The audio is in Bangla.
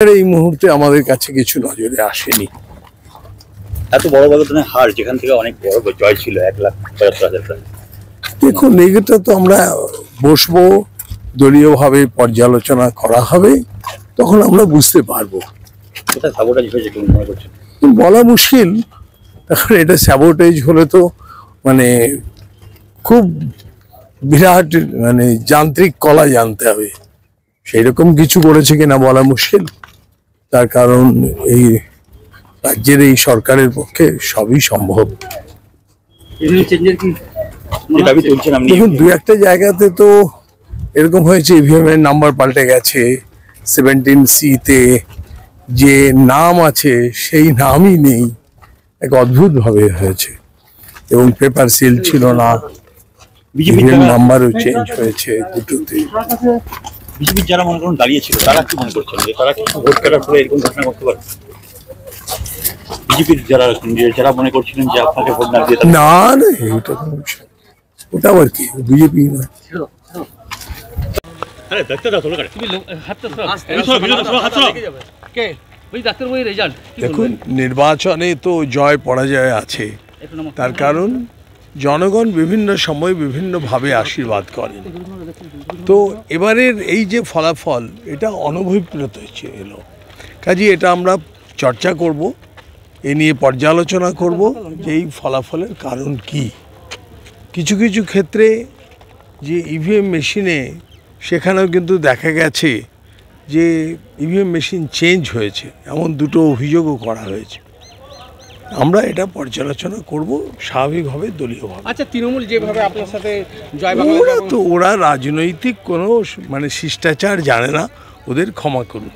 এই মুহূর্তে আমাদের কাছে কিছু নজরে আসেনি। এত বড় ব্যবধানে হার, যেখান থেকে অনেক বড় জয় ছিল 1,75,000। দেখুন, এইটা তো আমরা বসবো, দলীয়ভাবে পর্যালোচনা করা হবে, তখন আমরা বুঝতে পারবো। কোথায় সাবোটাজ হয়েছে তুমি মনে করছো? বলা মুশকিল। এখন এটা স্যাবোটেজ হলে তো মানে খুব বিরাট মানে যান্ত্রিক কলা জানতে হবে, সেই রকম কিছু করেছে কিনা বলা মুশকিল। তার কারণ এই রাজ্যের এই সরকারের পক্ষে সবই সম্ভব। দেখুন, দু একটা জায়গাতে তো এরকম হয়েছে, ইভিএম এর নাম্বার পাল্টে গেছে, 17C তে যে নাম আছে সেই নামই নেই, এক অদ্ভুত ভাবে হয়েছে, এবং পেপার সিল ছিল না, বিজেপির নাম্বারও চেঞ্জ হয়েছে দুটোতে। বিজেপির যারা মনে করুন দাঁড়িয়েছিল, তারা কি মনে করছেন যে তারা কি ভোট কাটার পরে এরকম ঘটনা করতে পারে? বিজেপির যারা মনে করছিলেন যে আপনাকে ভোট না দিয়ে, না না, ওটা আবার কি বিজেপি না। দেখুন, নির্বাচনে তো জয় পরাজয় আছে, তার কারণ জনগণ বিভিন্ন সময় বিভিন্নভাবে আশীর্বাদ করেন। তো এবারের এই যে ফলাফল, এটা অনভিপ্রেত এলো, কাজে এটা আমরা চর্চা করব, এ নিয়ে পর্যালোচনা করব যে এই ফলাফলের কারণ কি। কিছু কিছু ক্ষেত্রে যে ইভিএম মেশিনে, সেখানেও কিন্তু দেখা গেছে যে ইভিএম মেশিন চেঞ্জ হয়েছে, এমন দুটো অভিযোগও করা হয়েছে। আমরা এটা পর্যালোচনা করব স্বাভাবিকভাবে, দলীয়ভাবে। আচ্ছা, তৃণমূল যেভাবে আপনার সাথে ওরা রাজনৈতিক কোনো মানে শিষ্টাচার জানে না, ওদের ক্ষমা করুন।